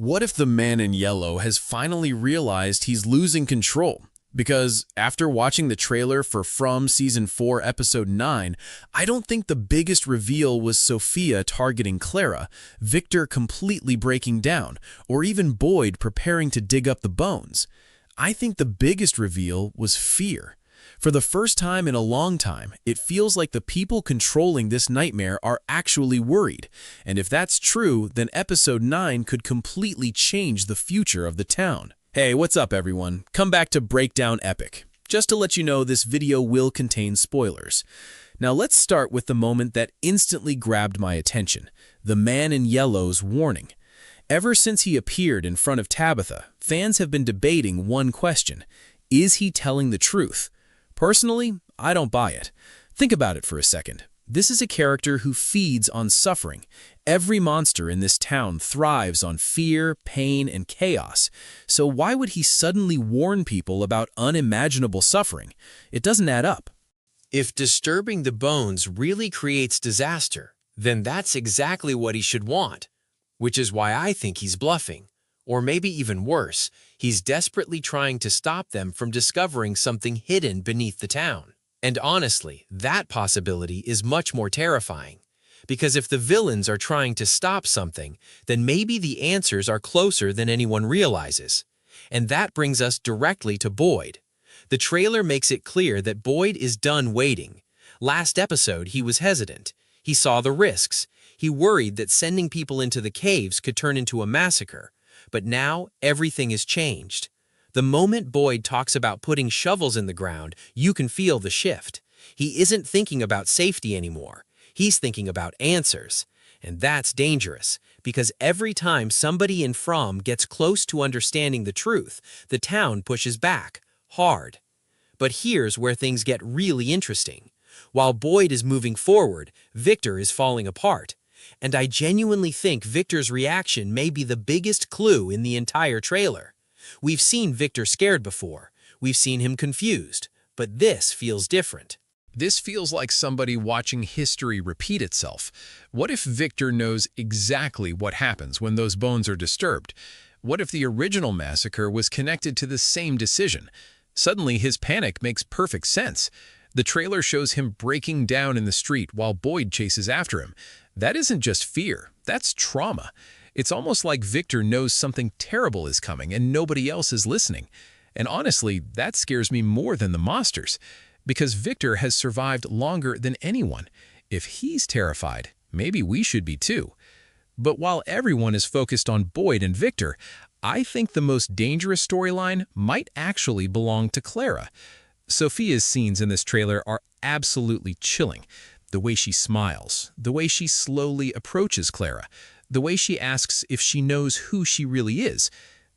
What if the man in yellow has finally realized he's losing control? Because after watching the trailer for From Season 4, Episode 9, I don't think the biggest reveal was Sophia targeting Clara, Victor completely breaking down, or even Boyd preparing to dig up the bones. I think the biggest reveal was fear. For the first time in a long time, it feels like the people controlling this nightmare are actually worried. And if that's true, then Episode 9 could completely change the future of the town. Hey, what's up everyone? Come back to Breakdown Epic. Just to let you know, this video will contain spoilers. Now let's start with the moment that instantly grabbed my attention, the man in yellow's warning. Ever since he appeared in front of Tabitha, fans have been debating one question: is he telling the truth? Personally, I don't buy it. Think about it for a second. This is a character who feeds on suffering. Every monster in this town thrives on fear, pain, and chaos. So why would he suddenly warn people about unimaginable suffering? It doesn't add up. If disturbing the bones really creates disaster, then that's exactly what he should want, which is why I think he's bluffing. Or maybe even worse, he's desperately trying to stop them from discovering something hidden beneath the town. And honestly, that possibility is much more terrifying. Because if the villains are trying to stop something, then maybe the answers are closer than anyone realizes. And that brings us directly to Boyd. The trailer makes it clear that Boyd is done waiting. Last episode, he was hesitant. He saw the risks. He worried that sending people into the caves could turn into a massacre. But now, everything has changed. The moment Boyd talks about putting shovels in the ground, you can feel the shift. He isn't thinking about safety anymore. He's thinking about answers. And that's dangerous, because every time somebody in From gets close to understanding the truth, the town pushes back, hard. But here's where things get really interesting. While Boyd is moving forward, Victor is falling apart. And I genuinely think Victor's reaction may be the biggest clue in the entire trailer. We've seen Victor scared before. We've seen him confused. But this feels different. This feels like somebody watching history repeat itself. What if Victor knows exactly what happens when those bones are disturbed? What if the original massacre was connected to the same decision? Suddenly, his panic makes perfect sense. The trailer shows him breaking down in the street while Boyd chases after him. That isn't just fear, that's trauma. It's almost like Victor knows something terrible is coming and nobody else is listening. And honestly, that scares me more than the monsters, because Victor has survived longer than anyone. If he's terrified, maybe we should be too. But while everyone is focused on Boyd and Victor, I think the most dangerous storyline might actually belong to Clara. Sophia's scenes in this trailer are absolutely chilling. The way she smiles, the way she slowly approaches Clara, the way she asks if she knows who she really is.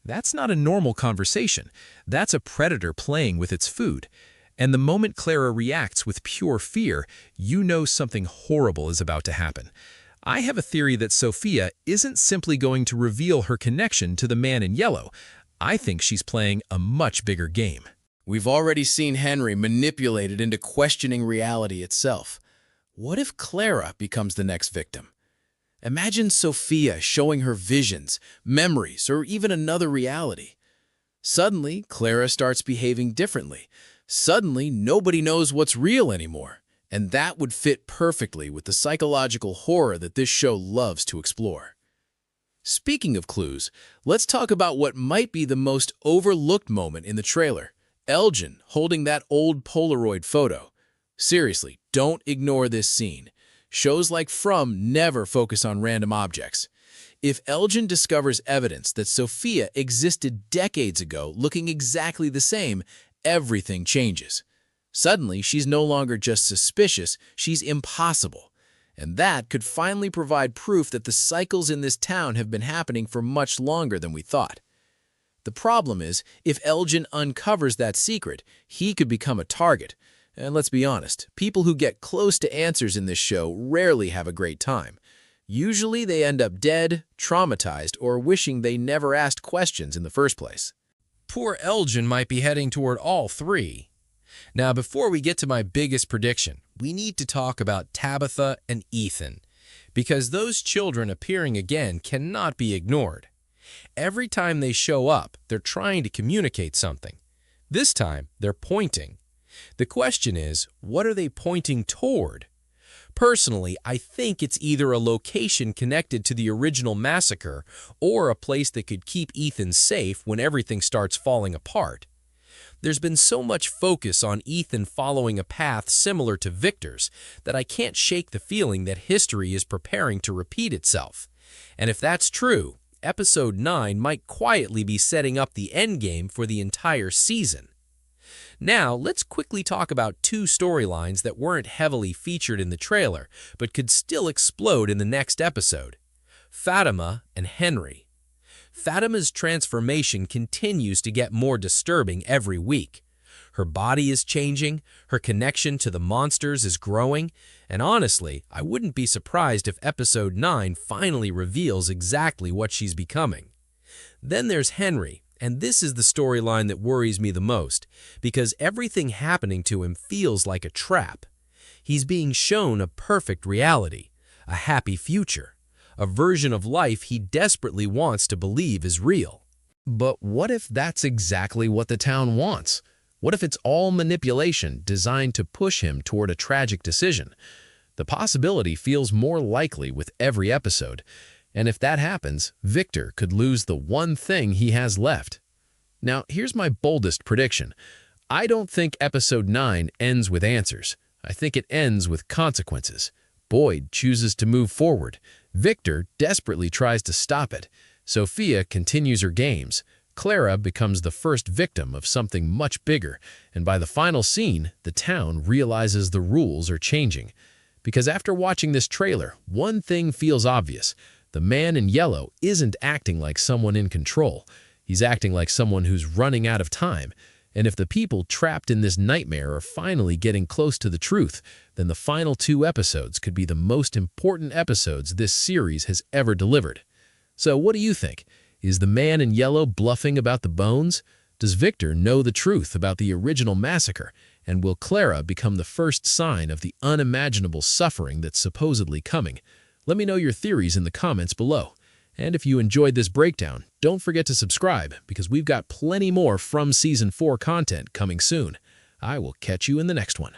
That's not a normal conversation. That's a predator playing with its food. And the moment Clara reacts with pure fear, you know something horrible is about to happen. I have a theory that Sophia isn't simply going to reveal her connection to the man in yellow. I think she's playing a much bigger game. We've already seen Henry manipulated into questioning reality itself. What if Clara becomes the next victim? Imagine Sophia showing her visions, memories, or even another reality. Suddenly, Clara starts behaving differently. Suddenly, nobody knows what's real anymore. And that would fit perfectly with the psychological horror that this show loves to explore. Speaking of clues, let's talk about what might be the most overlooked moment in the trailer. Elgin holding that old Polaroid photo. Seriously, don't ignore this scene. Shows like From never focus on random objects. If Elgin discovers evidence that Sophia existed decades ago looking exactly the same, everything changes. Suddenly, she's no longer just suspicious, she's impossible. And that could finally provide proof that the cycles in this town have been happening for much longer than we thought. The problem is, if Elgin uncovers that secret, he could become a target. And let's be honest, people who get close to answers in this show rarely have a great time. Usually they end up dead, traumatized, or wishing they never asked questions in the first place. Poor Elgin might be heading toward all three. Now, before we get to my biggest prediction, we need to talk about Tabitha and Ethan, because those children appearing again cannot be ignored. Every time they show up, they're trying to communicate something. This time, they're pointing. The question is, what are they pointing toward? Personally, I think it's either a location connected to the original massacre or a place that could keep Ethan safe when everything starts falling apart. There's been so much focus on Ethan following a path similar to Victor's that I can't shake the feeling that history is preparing to repeat itself. And if that's true, Episode 9 might quietly be setting up the endgame for the entire season. Now, let's quickly talk about two storylines that weren't heavily featured in the trailer, but could still explode in the next episode. Fatima and Henry. Fatima's transformation continues to get more disturbing every week. Her body is changing, her connection to the monsters is growing, and honestly, I wouldn't be surprised if Episode 9 finally reveals exactly what she's becoming. Then there's Henry, and this is the storyline that worries me the most, because everything happening to him feels like a trap. He's being shown a perfect reality, a happy future, a version of life he desperately wants to believe is real. But what if that's exactly what the town wants? What if it's all manipulation designed to push him toward a tragic decision? The possibility feels more likely with every episode, and if that happens, Victor could lose the one thing he has left. Now, here's my boldest prediction. I don't think Episode 9 ends with answers. I think it ends with consequences. Boyd chooses to move forward. Victor desperately tries to stop it. Sophia continues her games. Clara becomes the first victim of something much bigger, and by the final scene, the town realizes the rules are changing. Because after watching this trailer, one thing feels obvious. The man in yellow isn't acting like someone in control. He's acting like someone who's running out of time. And if the people trapped in this nightmare are finally getting close to the truth, then the final 2 episodes could be the most important episodes this series has ever delivered. So what do you think? Is the man in yellow bluffing about the bones? Does Victor know the truth about the original massacre? And will Clara become the first sign of the unimaginable suffering that's supposedly coming? Let me know your theories in the comments below. And if you enjoyed this breakdown, don't forget to subscribe because we've got plenty more from Season 4 content coming soon. I will catch you in the next one.